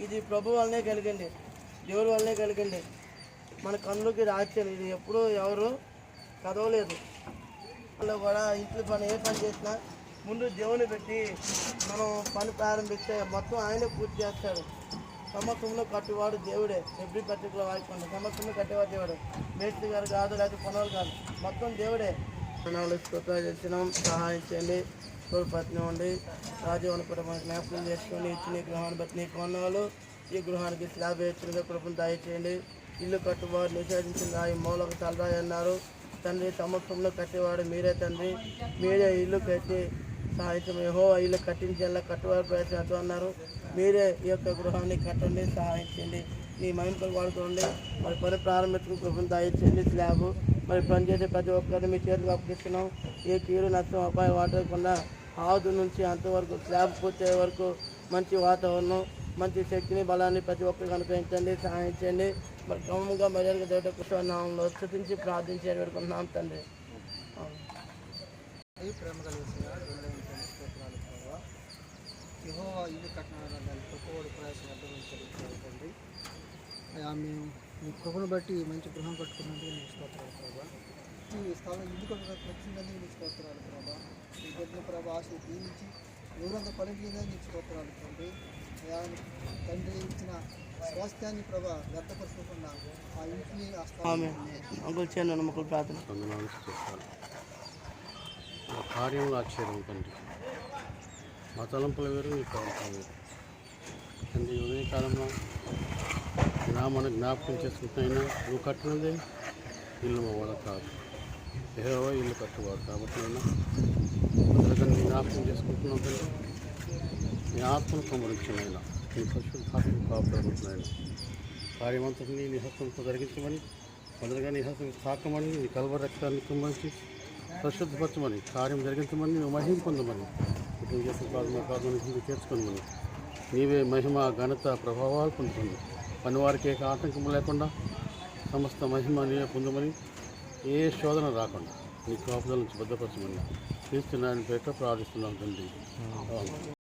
ఇది ప్రభు వల్లనే కలిగింది, దేవుడి వల్లనే కలిగింది. మన కన్నులకి రాజ్యం ఇది ఎప్పుడూ ఎవరు చదవలేదు. వాళ్ళు కూడా ఇంట్లో పని ఏ పని చేసినా ముందు దేవుని పెట్టి మనం పని ప్రారంభిస్తే మొత్తం ఆయనే పూర్తి చేస్తాడు. సంవత్సరంలో కట్టేవాడు దేవుడే. ఎవ్రీ పర్టికులర్ వాయికుండా సంవత్సరంలో కట్టేవాడు దేవుడు. మేస్త్రి గారు కాదు, లేకపోతే పనులు కాదు, మొత్తం దేవుడే. స్తోత్రాలు చేసినాం. సహాయం చేయండి, తోడ్పత్ని ఉండి రాజీవన కూడా మనకు జ్ఞాపకం చేసుకొని ఇచ్చిన గృహాన్ని బట్టి నీకు వందనాలు. ఈ గృహానికి స్లాబ్ వేసిన కృపను దయచేయండి. ఇల్లు కట్టువారు నిషేధించిన రాయి మూలకు తలరాయి అన్నారు తండ్రి. సంవత్సరంలో కట్టేవాడు మీరే తండ్రి. మీరే ఇల్లు కట్టి సహాయం యెహోవా ఇల్లు కట్టించేలా కట్టువారు ప్రయత్నం అన్నారు. మీరే ఈ యొక్క గృహాన్ని కట్టండి, సహాయం చేయండి. మీ మహిమలు వాడుకోండి. మరి పని ప్రారంభించుకుని కృపను దయచేయండి. స్లాబ్ మరి పనిచేసే ప్రతి ఒక్కరిని మీ చేతికి అప్పగిస్తున్నాం. ఏ కీడు నష్టం అపాయం వాడకుండా ఆదు నుంచి అంతవరకు స్లాబ్ పూర్తయ్యే వరకు మంచి వాతావరణం, మంచి శక్తిని, బలాన్ని ప్రతి ఒక్కరికి అనుగ్రహించండి, సహాయం చేయండి. మరి క్రమంగా మర్యాదగా దేవుడి కృష్ణనామంలో స్తుతించి ప్రార్థించే వేడుకుంటున్నాం తండ్రి. ప్రేమ కలిగిన యెహోవా ఇల్లు కట్టిన గొప్పవాడు ప్రయాసం అర్థం మేము మీ కృపను బట్టి మంచి గృహం కట్టుకున్నందుకు నీకు స్తోత్రాలు ప్రభా. ఈ స్థలం ఇల్లు కట్టడానికి వచ్చిందని నీకు స్తోత్రాలు ప్రభా. ఈ గొప్ప ప్రభా ఆశ దీవించి ఎవరంతా పలికిందని నీకు స్తోత్రాలు తండ్రి. తండ్రి ఇచ్చిన స్వాస్థ్యాన్ని ప్రభా వ్యర్థపరచుకున్న ఆ ఇంటిని ఆ స్థలం కార్యంలో ఆశ్చర్యం తండ్రి. మా తలంపుల వేరు నీ తలంపుల వేరు తండ్రి. ఉదయకాలంలో మన జ్ఞాపకం చేసుకుంటున్నా నువ్వు కట్టినదే ఇల్లు మా వాళ్ళ కాదు, యెహోవా ఇల్లు కట్టువాడు. కాబట్టి అయినా మొదలుగా నీ జ్ఞాపకం చేసుకుంటున్నాం తండ్రి. నీ ఆత్మను సంహరించినైనా నీ పరిశుద్ధాత్మను కాపాడుతున్నాయినా కార్యమంతటిని నీ హస్తంతో జరిగించమని, మొదలుగా నీ హస్తం తాకమని, నీ కల్వ రక్తాన్ని కుమ్మరించి పరిశుద్ధపరచమని, కార్యం జరిగించమని, నువ్వు మహిమ పొందమని, కుటుంబం చేసిన కాదు నీకు చేర్చుకోమని, నీవే మహిమ ఘనత ప్రభావాలు పొందుతుంది. పనివారికి ఏ ఆటంకం లేకుండా సమస్త మహిమ నీవే పొందమని, ఏ శోధన రాకుండా నీ కాపుదల నుంచి భద్రపరచమని క్రీస్తు నాయన పేట ప్రార్థిస్తున్నాం తండ్రి.